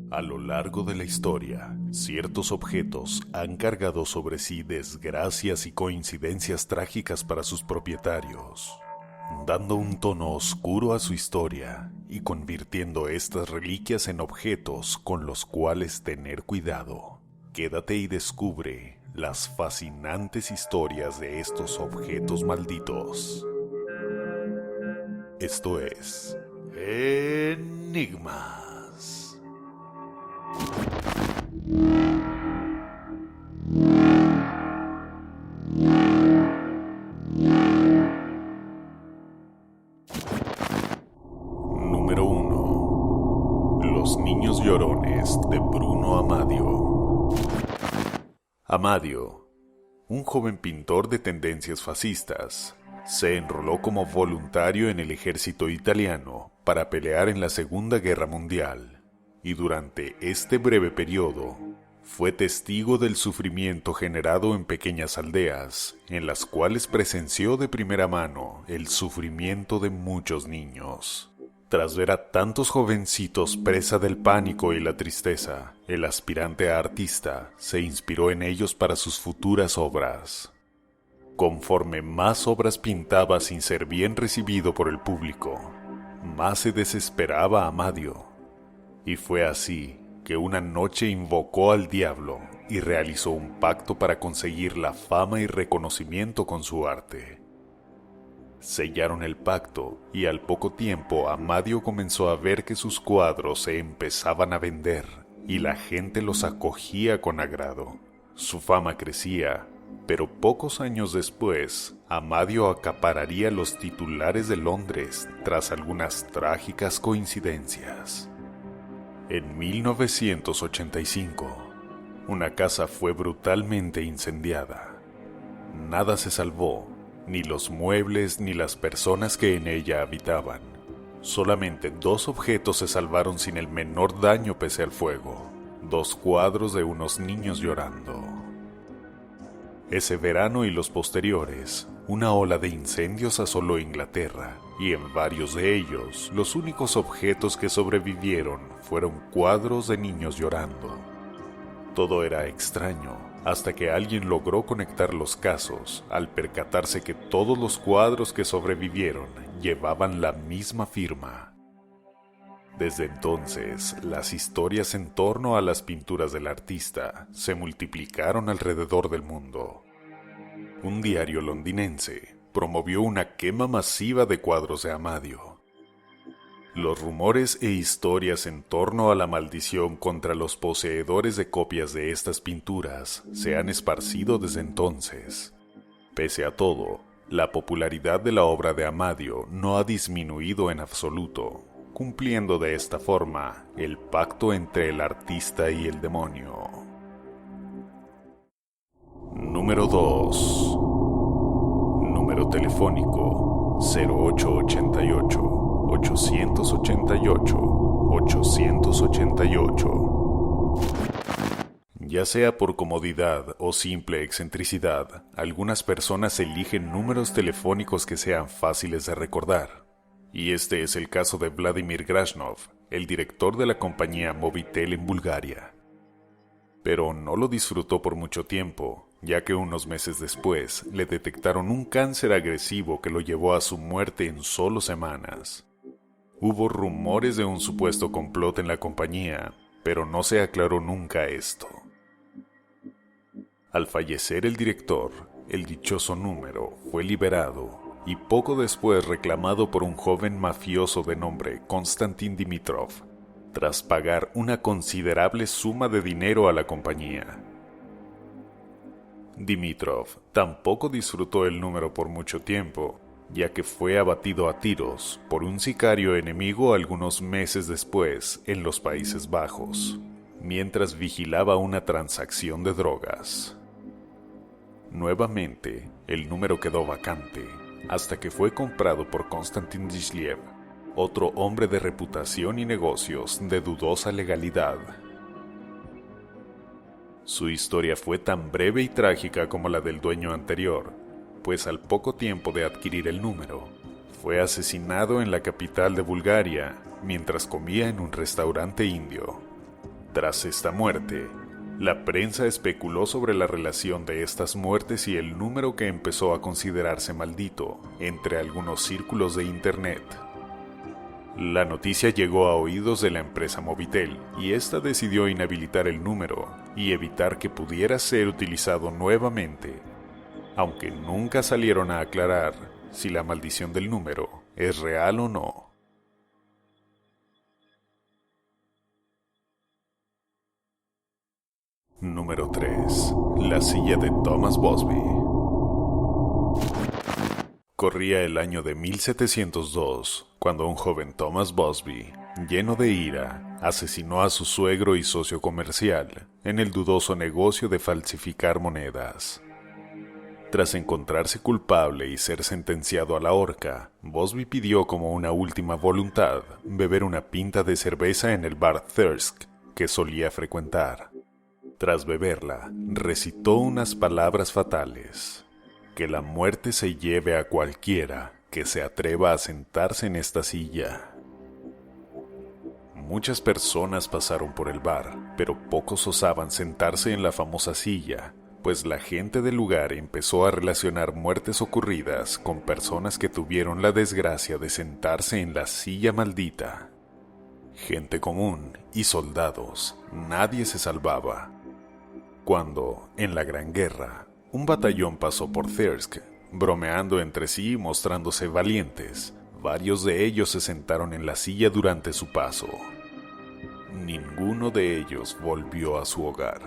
A lo largo de la historia, ciertos objetos han cargado sobre sí desgracias y coincidencias trágicas para sus propietarios, dando un tono oscuro a su historia y convirtiendo estas reliquias en objetos con los cuales tener cuidado. Quédate y descubre las fascinantes historias de estos objetos malditos. Esto es Enigmas. Número 1. Los niños llorones de Bruno Amadio. Amadio, un joven pintor de tendencias fascistas, se enroló como voluntario en el ejército italiano para pelear en la Segunda Guerra Mundial, y durante este breve periodo fue testigo del sufrimiento generado en pequeñas aldeas, en las cuales presenció de primera mano el sufrimiento de muchos niños. Tras ver a tantos jovencitos presa del pánico y la tristeza, el aspirante a artista se inspiró en ellos para sus futuras obras. Conforme más obras pintaba sin ser bien recibido por el público, más se desesperaba Amadio. Y fue así que una noche invocó al diablo y realizó un pacto para conseguir la fama y reconocimiento con su arte. Sellaron el pacto y al poco tiempo Amadio comenzó a ver que sus cuadros se empezaban a vender y la gente los acogía con agrado. Su fama crecía, pero pocos años después, Amadio acapararía los titulares de Londres tras algunas trágicas coincidencias. En 1985, una casa fue brutalmente incendiada. Nada se salvó, ni los muebles ni las personas que en ella habitaban. Solamente 2 objetos se salvaron sin el menor daño pese al fuego: 2 cuadros de unos niños llorando. Ese verano y los posteriores, una ola de incendios asoló Inglaterra, y en varios de ellos, los únicos objetos que sobrevivieron fueron cuadros de niños llorando. Todo era extraño, hasta que alguien logró conectar los casos al percatarse que todos los cuadros que sobrevivieron llevaban la misma firma. Desde entonces, las historias en torno a las pinturas del artista se multiplicaron alrededor del mundo. Un diario londinense promovió una quema masiva de cuadros de Amadio. Los rumores e historias en torno a la maldición contra los poseedores de copias de estas pinturas se han esparcido desde entonces. Pese a todo, la popularidad de la obra de Amadio no ha disminuido en absoluto, cumpliendo de esta forma el pacto entre el artista y el demonio. Número 2. Número telefónico 0888-888-888. Ya sea por comodidad o simple excentricidad, algunas personas eligen números telefónicos que sean fáciles de recordar. Y este es el caso de Vladimir Grashnov, el director de la compañía Movitel en Bulgaria. Pero no lo disfrutó por mucho tiempo, ya que unos meses después le detectaron un cáncer agresivo que lo llevó a su muerte en solo semanas. Hubo rumores de un supuesto complot en la compañía, pero no se aclaró nunca esto. Al fallecer el director, el dichoso número fue liberado y poco después reclamado por un joven mafioso de nombre Konstantin Dimitrov, tras pagar una considerable suma de dinero a la compañía. Dimitrov tampoco disfrutó el número por mucho tiempo, ya que fue abatido a tiros por un sicario enemigo algunos meses después en los Países Bajos, mientras vigilaba una transacción de drogas. Nuevamente, el número quedó vacante, hasta que fue comprado por Konstantin Disliev, otro hombre de reputación y negocios de dudosa legalidad. Su historia fue tan breve y trágica como la del dueño anterior, pues al poco tiempo de adquirir el número, fue asesinado en la capital de Bulgaria mientras comía en un restaurante indio. Tras esta muerte, la prensa especuló sobre la relación de estas muertes y el número que empezó a considerarse maldito entre algunos círculos de internet. La noticia llegó a oídos de la empresa Movitel y esta decidió inhabilitar el número y evitar que pudiera ser utilizado nuevamente, aunque nunca salieron a aclarar si la maldición del número es real o no. Número 3. La silla de Thomas Busby. Corría el año de 1702, cuando un joven Thomas Busby, lleno de ira, asesinó a su suegro y socio comercial en el dudoso negocio de falsificar monedas. Tras encontrarse culpable y ser sentenciado a la horca, Busby pidió como una última voluntad beber una pinta de cerveza en el bar Thirsk que solía frecuentar. Tras beberla, recitó unas palabras fatales: que la muerte se lleve a cualquiera que se atreva a sentarse en esta silla. Muchas personas pasaron por el bar, pero pocos osaban sentarse en la famosa silla, pues la gente del lugar empezó a relacionar muertes ocurridas con personas que tuvieron la desgracia de sentarse en la silla maldita. Gente común y soldados, nadie se salvaba. Cuando, en la Gran Guerra, un batallón pasó por Thirsk, bromeando entre sí y mostrándose valientes, varios de ellos se sentaron en la silla durante su paso. Ninguno de ellos volvió a su hogar.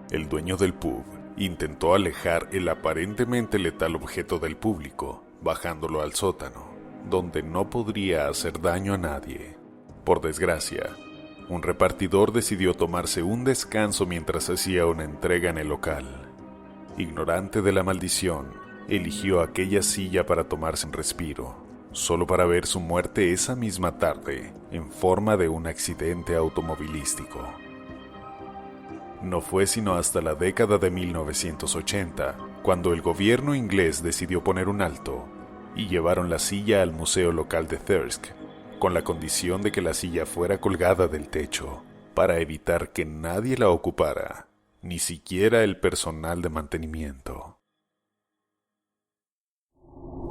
El dueño del pub intentó alejar el aparentemente letal objeto del público, bajándolo al sótano, donde no podría hacer daño a nadie. Por desgracia, un repartidor decidió tomarse un descanso mientras hacía una entrega en el local. Ignorante de la maldición, eligió aquella silla para tomarse un respiro, solo para ver su muerte esa misma tarde, en forma de un accidente automovilístico. No fue sino hasta la década de 1980, cuando el gobierno inglés decidió poner un alto, y llevaron la silla al museo local de Thirsk, con la condición de que la silla fuera colgada del techo, para evitar que nadie la ocupara, ni siquiera el personal de mantenimiento.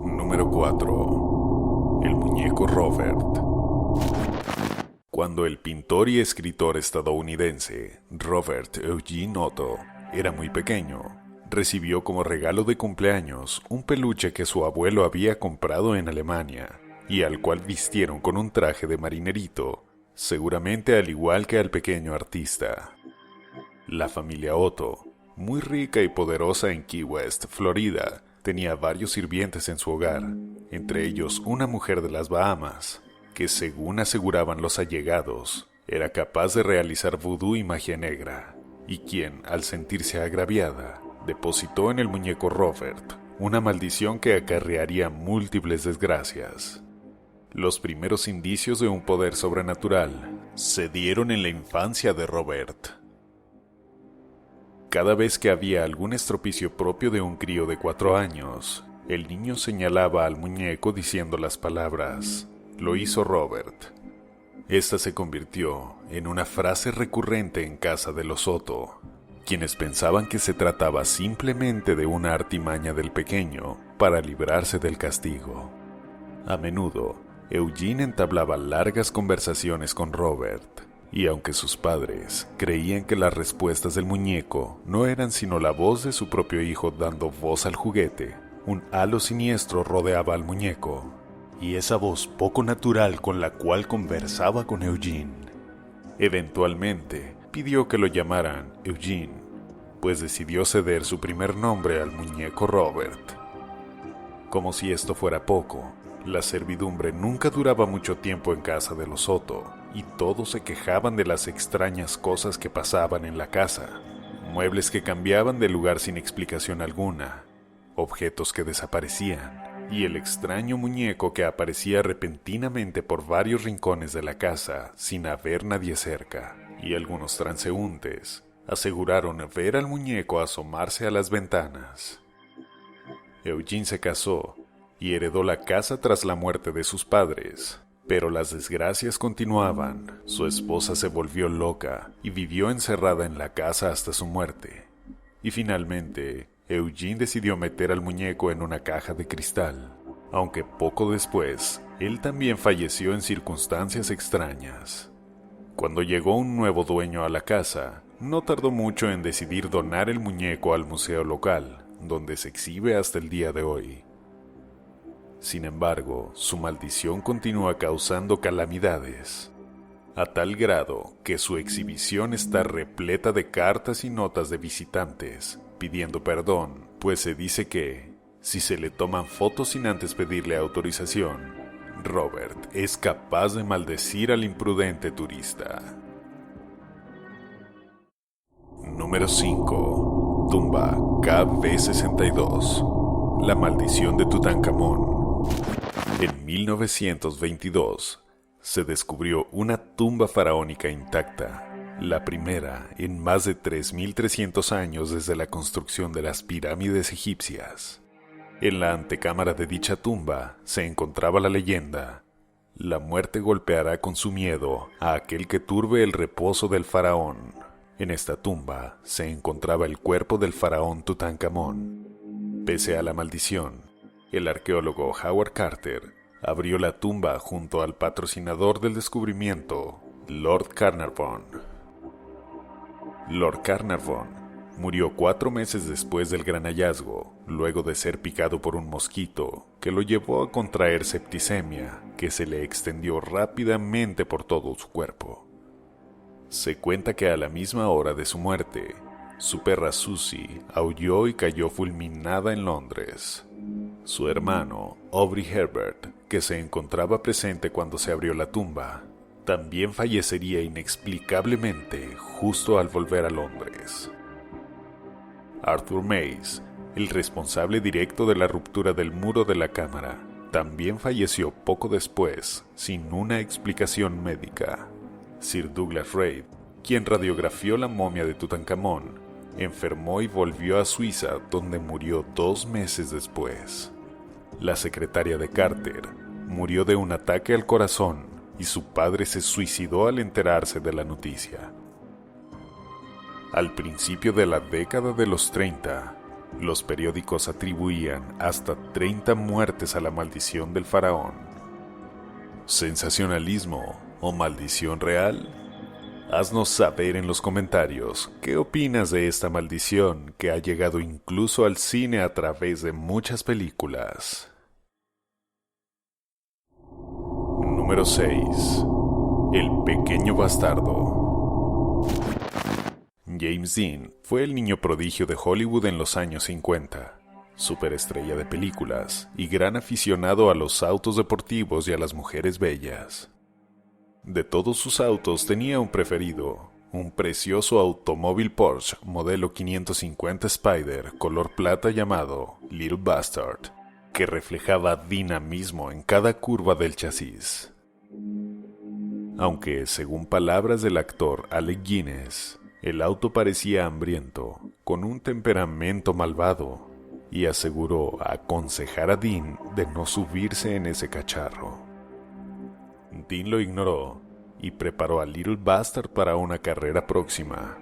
Número 4. El muñeco Robert. Cuando el pintor y escritor estadounidense Robert Eugene Otto era muy pequeño, recibió como regalo de cumpleaños un peluche que su abuelo había comprado en Alemania, y al cual vistieron con un traje de marinerito, seguramente al igual que al pequeño artista. La familia Otto, muy rica y poderosa en Key West, Florida, tenía varios sirvientes en su hogar, entre ellos una mujer de las Bahamas, que según aseguraban los allegados, era capaz de realizar vudú y magia negra, y quien, al sentirse agraviada, depositó en el muñeco Robert una maldición que acarrearía múltiples desgracias. Los primeros indicios de un poder sobrenatural se dieron en la infancia de Robert. Cada vez que había algún estropicio propio de un crío de 4 años, el niño señalaba al muñeco diciendo las palabras: «Lo hizo Robert». Esta se convirtió en una frase recurrente en casa de los Otto, quienes pensaban que se trataba simplemente de una artimaña del pequeño para librarse del castigo. A menudo, Eugene entablaba largas conversaciones con Robert, y aunque sus padres creían que las respuestas del muñeco no eran sino la voz de su propio hijo dando voz al juguete, un halo siniestro rodeaba al muñeco, y esa voz poco natural con la cual conversaba con Eugene. Eventualmente, pidió que lo llamaran Eugene, pues decidió ceder su primer nombre al muñeco Robert. Como si esto fuera poco, la servidumbre nunca duraba mucho tiempo en casa de los Otto, y todos se quejaban de las extrañas cosas que pasaban en la casa. Muebles que cambiaban de lugar sin explicación alguna, objetos que desaparecían, y el extraño muñeco que aparecía repentinamente por varios rincones de la casa sin haber nadie cerca. Y algunos transeúntes aseguraron ver al muñeco asomarse a las ventanas. Eugene se casó y heredó la casa tras la muerte de sus padres, Pero las desgracias continuaban. Su esposa se volvió loca y vivió encerrada en la casa hasta su muerte. Y finalmente, Eugene decidió meter al muñeco en una caja de cristal, aunque poco después, él también falleció en circunstancias extrañas. Cuando llegó un nuevo dueño a la casa, no tardó mucho en decidir donar el muñeco al museo local, donde se exhibe hasta el día de hoy. Sin embargo, su maldición continúa causando calamidades, a tal grado que su exhibición está repleta de cartas y notas de visitantes pidiendo perdón, pues se dice que, si se le toman fotos sin antes pedirle autorización, Robert es capaz de maldecir al imprudente turista. Número 5. Tumba KB62. La maldición de Tutankamón. En 1922 se descubrió una tumba faraónica intacta, la primera en más de 3.300 años desde la construcción de las pirámides egipcias. En la antecámara de dicha tumba se encontraba la leyenda: la muerte golpeará con su miedo a aquel que turbe el reposo del faraón. En esta tumba se encontraba el cuerpo del faraón Tutankamón. Pese a la maldición, el arqueólogo Howard Carter abrió la tumba junto al patrocinador del descubrimiento, Lord Carnarvon. Lord Carnarvon murió 4 meses después del gran hallazgo, luego de ser picado por un mosquito que lo llevó a contraer septicemia, que se le extendió rápidamente por todo su cuerpo. Se cuenta que a la misma hora de su muerte, su perra Susie aulló y cayó fulminada en Londres. Su hermano, Aubrey Herbert, que se encontraba presente cuando se abrió la tumba, también fallecería inexplicablemente justo al volver a Londres. Arthur Mace, el responsable directo de la ruptura del muro de la cámara, también falleció poco después, sin una explicación médica. Sir Douglas Reid, quien radiografió la momia de Tutankamón, enfermó y volvió a Suiza, donde murió 2 meses después. La secretaria de Carter murió de un ataque al corazón y su padre se suicidó al enterarse de la noticia. Al principio de la década de los 30, los periódicos atribuían hasta 30 muertes a la maldición del faraón. ¿Sensacionalismo o maldición real? Haznos saber en los comentarios qué opinas de esta maldición que ha llegado incluso al cine a través de muchas películas. Número 6. El pequeño bastardo. James Dean fue el niño prodigio de Hollywood en los años 50, superestrella de películas y gran aficionado a los autos deportivos y a las mujeres bellas. De todos sus autos tenía un preferido, un precioso automóvil Porsche modelo 550 Spyder color plata llamado Little Bastard, que reflejaba dinamismo en cada curva del chasis. Aunque, según palabras del actor Alec Guinness, el auto parecía hambriento, con un temperamento malvado, y aseguró aconsejar a Dean de no subirse en ese cacharro. Dean lo ignoró y preparó a Little Bastard para una carrera próxima.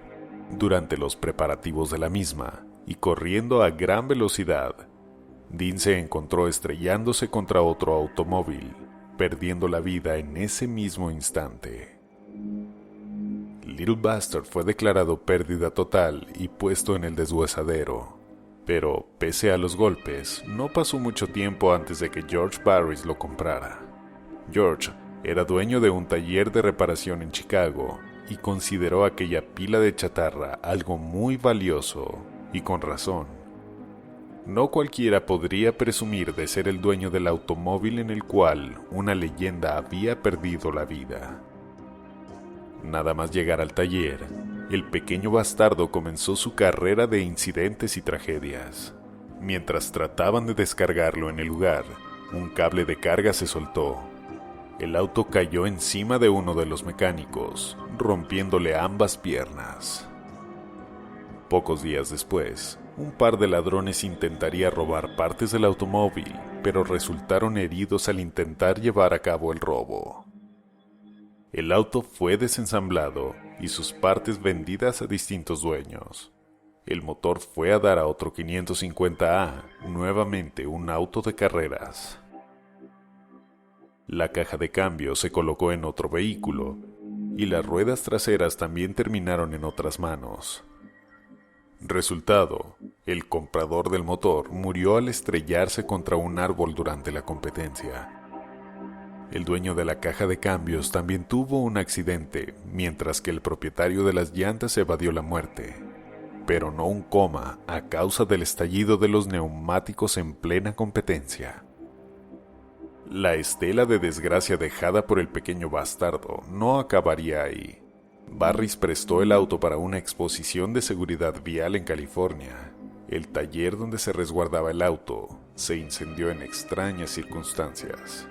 Durante los preparativos de la misma, y corriendo a gran velocidad, Dean se encontró estrellándose contra otro automóvil, perdiendo la vida en ese mismo instante. Little Bastard fue declarado pérdida total y puesto en el deshuesadero. Pero, pese a los golpes, no pasó mucho tiempo antes de que George Barris lo comprara. George era dueño de un taller de reparación en Chicago y consideró aquella pila de chatarra algo muy valioso, y con razón. No cualquiera podría presumir de ser el dueño del automóvil en el cual una leyenda había perdido la vida. Nada más llegar al taller, el pequeño bastardo comenzó su carrera de incidentes y tragedias. Mientras trataban de descargarlo en el lugar, un cable de carga se soltó. El auto cayó encima de uno de los mecánicos, rompiéndole ambas piernas. Pocos días después, un par de ladrones intentaría robar partes del automóvil, pero resultaron heridos al intentar llevar a cabo el robo. El auto fue desensamblado y sus partes vendidas a distintos dueños. El motor fue a dar a otro 550A, nuevamente un auto de carreras. La caja de cambio se colocó en otro vehículo y las ruedas traseras también terminaron en otras manos. Resultado, el comprador del motor murió al estrellarse contra un árbol durante la competencia. El dueño de la caja de cambios también tuvo un accidente, mientras que el propietario de las llantas evadió la muerte, pero no un coma a causa del estallido de los neumáticos en plena competencia. La estela de desgracia dejada por el pequeño bastardo no acabaría ahí. Barris prestó el auto para una exposición de seguridad vial en California. El taller donde se resguardaba el auto se incendió en extrañas circunstancias.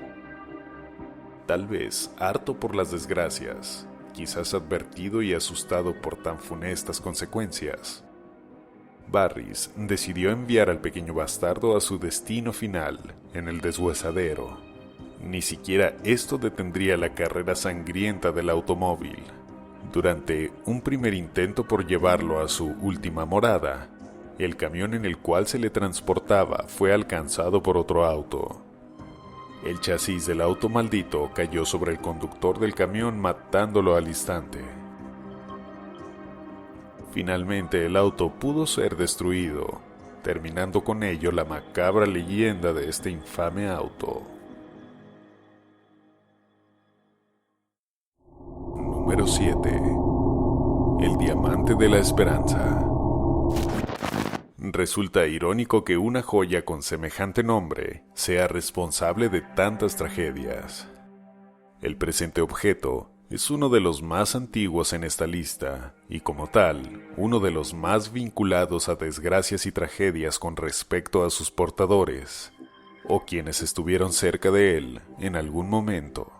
Tal vez harto por las desgracias, quizás advertido y asustado por tan funestas consecuencias, Barris decidió enviar al pequeño bastardo a su destino final en el deshuesadero. Ni siquiera esto detendría la carrera sangrienta del automóvil. Durante un primer intento por llevarlo a su última morada, el camión en el cual se le transportaba fue alcanzado por otro auto. El chasis del auto maldito cayó sobre el conductor del camión, matándolo al instante. Finalmente el auto pudo ser destruido, terminando con ello la macabra leyenda de este infame auto. Número 7. El diamante de la esperanza. Resulta irónico que una joya con semejante nombre sea responsable de tantas tragedias. El presente objeto es uno de los más antiguos en esta lista y, como tal, uno de los más vinculados a desgracias y tragedias con respecto a sus portadores, o quienes estuvieron cerca de él en algún momento.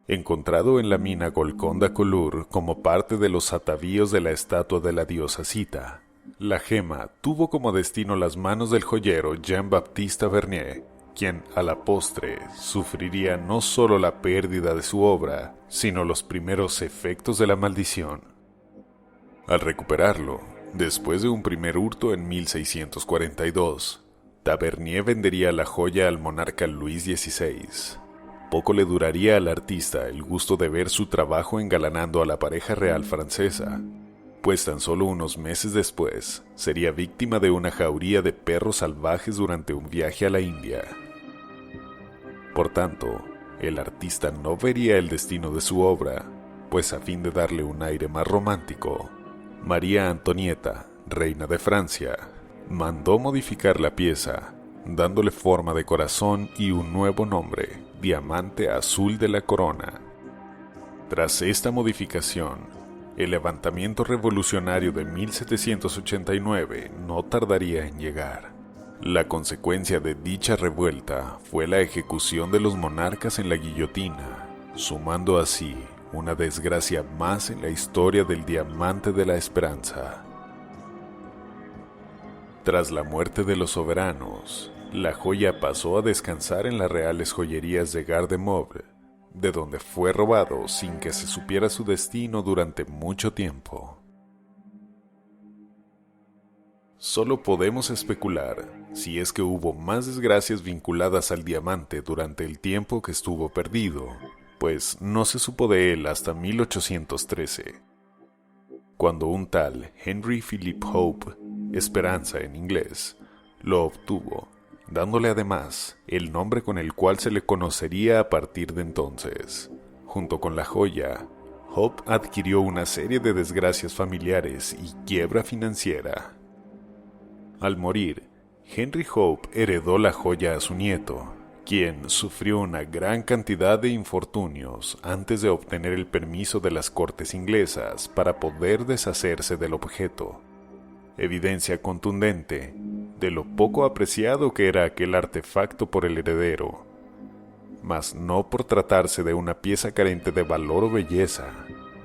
Encontrado en la mina Golconda Colur como parte de los atavíos de la estatua de la diosa Sita, la gema tuvo como destino las manos del joyero Jean-Baptiste Vernier, quien a la postre sufriría no solo la pérdida de su obra, sino los primeros efectos de la maldición. Al recuperarlo, después de un primer hurto en 1642, Tavernier vendería la joya al monarca Luis XVI. Poco le duraría al artista el gusto de ver su trabajo engalanando a la pareja real francesa, pues tan solo unos meses después sería víctima de una jauría de perros salvajes durante un viaje a la India. Por tanto, el artista no vería el destino de su obra, pues a fin de darle un aire más romántico, María Antonieta, reina de Francia, mandó modificar la pieza, dándole forma de corazón y un nuevo nombre, diamante azul de la corona. Tras esta modificación, el levantamiento revolucionario de 1789 no tardaría en llegar. La consecuencia de dicha revuelta fue la ejecución de los monarcas en la guillotina, sumando así una desgracia más en la historia del diamante de la esperanza. Tras la muerte de los soberanos, la joya pasó a descansar en las reales joyerías de Garde-Meuble, de donde fue robado sin que se supiera su destino durante mucho tiempo. Solo podemos especular si es que hubo más desgracias vinculadas al diamante durante el tiempo que estuvo perdido, pues no se supo de él hasta 1813, cuando un tal Henry Philip Hope, Esperanza en inglés, lo obtuvo, dándole además el nombre con el cual se le conocería a partir de entonces. Junto con la joya, Hope adquirió una serie de desgracias familiares y quiebra financiera. Al morir, Henry Hope heredó la joya a su nieto, quien sufrió una gran cantidad de infortunios antes de obtener el permiso de las cortes inglesas para poder deshacerse del objeto. Evidencia contundente de lo poco apreciado que era aquel artefacto por el heredero, mas no por tratarse de una pieza carente de valor o belleza,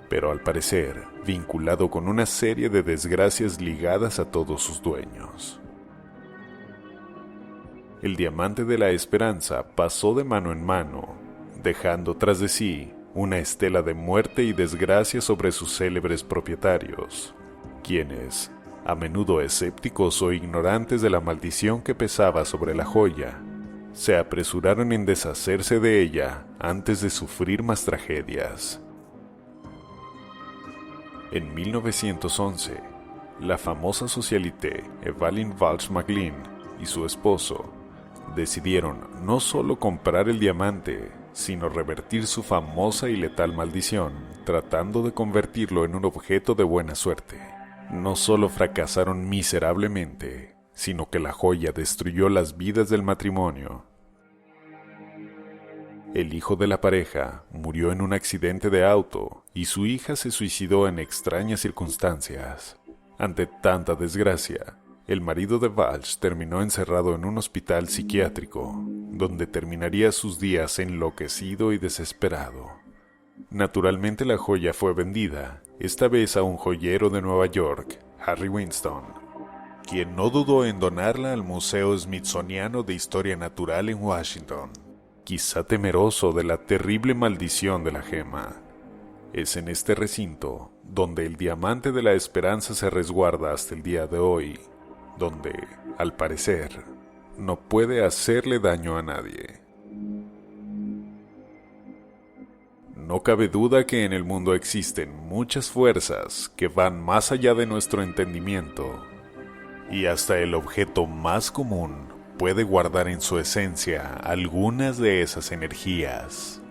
pero al parecer vinculado con una serie de desgracias ligadas a todos sus dueños. el diamante de la esperanza pasó de mano en mano, dejando tras de sí una estela de muerte y desgracia sobre sus célebres propietarios, quienes, a menudo escépticos o ignorantes de la maldición que pesaba sobre la joya, se apresuraron en deshacerse de ella antes de sufrir más tragedias. En 1911, la famosa socialité Evelyn Walsh-McLean y su esposo decidieron no solo comprar el diamante, sino revertir su famosa y letal maldición, tratando de convertirlo en un objeto de buena suerte. No solo fracasaron miserablemente, sino que la joya destruyó las vidas del matrimonio. El hijo de la pareja murió en un accidente de auto y su hija se suicidó en extrañas circunstancias. Ante tanta desgracia, el marido de Walsh terminó encerrado en un hospital psiquiátrico, donde terminaría sus días enloquecido y desesperado. Naturalmente la joya fue vendida, esta vez a un joyero de Nueva York, Harry Winston, quien no dudó en donarla al Museo Smithsoniano de Historia Natural en Washington, quizá temeroso de la terrible maldición de la gema. Es en este recinto donde el diamante de la esperanza se resguarda hasta el día de hoy, donde, al parecer, no puede hacerle daño a nadie. No cabe duda que en el mundo existen muchas fuerzas que van más allá de nuestro entendimiento, y hasta el objeto más común puede guardar en su esencia algunas de esas energías.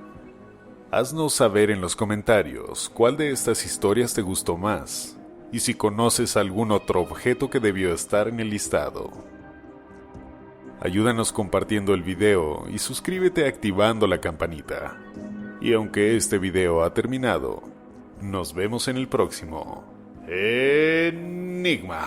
Haznos saber en los comentarios cuál de estas historias te gustó más, y si conoces algún otro objeto que debió estar en el listado. Ayúdanos compartiendo el video y suscríbete activando la campanita. Y aunque este video ha terminado, nos vemos en el próximo Enigma.